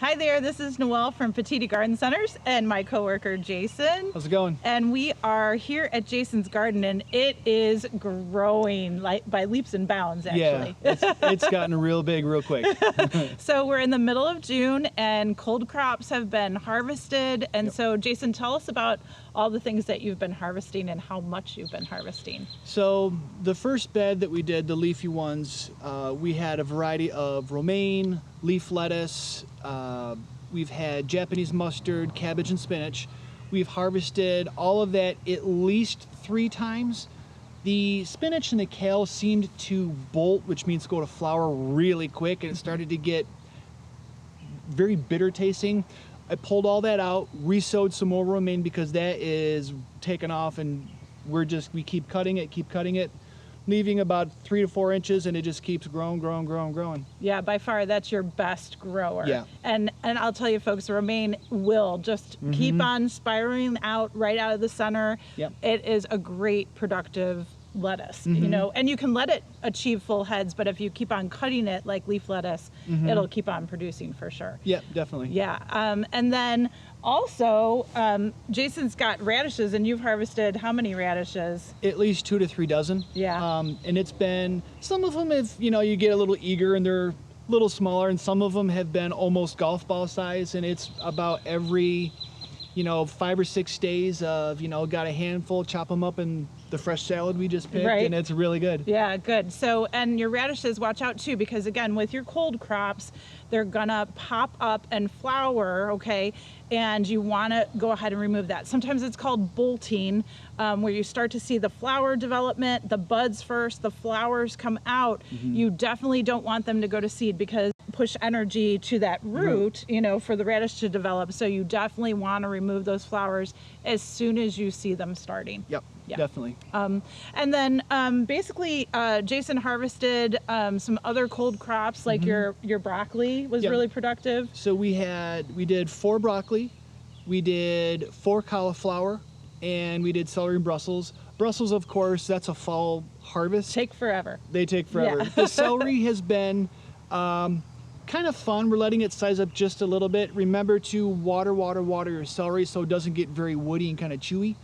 Hi there, this is Noelle from Petitti Garden Centers and my coworker Jason. How's it going? And we are here at Jason's garden and it is growing by leaps and bounds actually. Yeah, it's gotten real big real quick. So we're in the middle of June and cold crops have been harvested. And So Jason, tell us about all the things that you've been harvesting and how much you've been harvesting. So the first bed that we did, the leafy ones, we had a variety of romaine, leaf lettuce, we've had Japanese mustard, cabbage, and spinach. We've harvested all of that at least 3 times. The spinach and the kale seemed to bolt, which means go to flower really quick, and it started to get very bitter tasting. I pulled all that out, re-sowed some more romaine because that is taken off, and we keep cutting it, leaving about 3 to 4 inches, and it just keeps growing. Yeah, by far that's your best grower. Yeah. And I'll tell you folks, romaine will just keep on spiraling out right out of the center. Yep. It is a great productive lettuce, you know, and you can let it achieve full heads, but if you keep on cutting it like leaf lettuce, it'll keep on producing for sure. Yeah, definitely. Yeah. And then also, Jason's got radishes, and you've harvested how many radishes? At least 2 to 3 dozen. Yeah. And it's been, some of them, if you get a little eager and they're a little smaller, and some of them have been almost golf ball size, and it's about every 5 or 6 days of, got a handful, chop them up in the fresh salad we just picked, and it's really good. Yeah, good. So, and your radishes, watch out too, because again, with your cold crops, they're gonna pop up and flower, okay? And you wanna go ahead and remove that. Sometimes it's called bolting, where you start to see the flower development, the buds first, the flowers come out. You definitely don't want them to go to seed because push energy to that root, for the radish to develop. So you definitely want to remove those flowers as soon as you see them starting. Yep, definitely. And then basically Jason harvested some other cold crops like your broccoli was really productive. So we did 4 broccoli, we did 4 cauliflower, and we did celery and Brussels. Brussels, of course, that's a fall harvest. Take forever. They take forever. Yeah. The celery has been kind of fun. We're letting it size up just a little bit. Remember to water your celery so it doesn't get very woody and kind of chewy.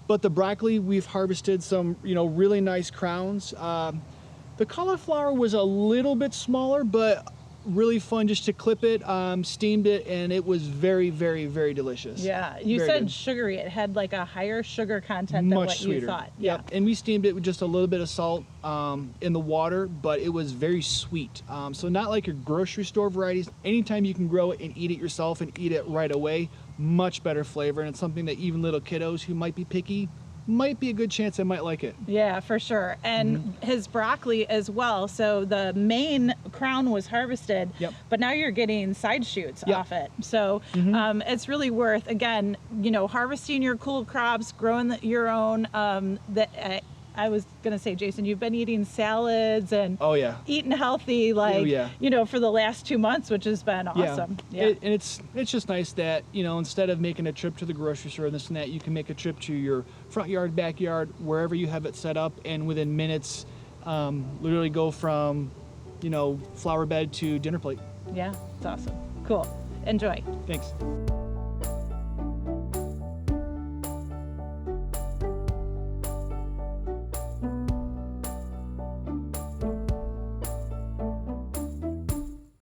But the broccoli, we've harvested some, really nice crowns. The cauliflower was a little bit smaller, but really fun just to clip it, steamed it, and it was very, very, very delicious. Yeah, you very said good. Sugary. It had like a higher sugar content than Much what sweeter. you thought. Yeah, and we steamed it with just a little bit of salt in the water, but it was very sweet. So not like your grocery store varieties. Anytime you can grow it and eat it yourself and eat it right away, much better flavor, and it's something that even little kiddos who might be picky might be a good chance they might like it. Yeah, for sure. And his broccoli as well. So the main crown was harvested, but now you're getting side shoots off it. So it's really worth, again, harvesting your cool crops, growing your own. I was gonna say, Jason, you've been eating salads and eating healthy, for the last 2 months, which has been awesome. Yeah. And it's just nice that instead of making a trip to the grocery store and this and that, you can make a trip to your front yard, backyard, wherever you have it set up, and within minutes, literally go from flower bed to dinner plate. Yeah, it's awesome. Cool. Enjoy. Thanks.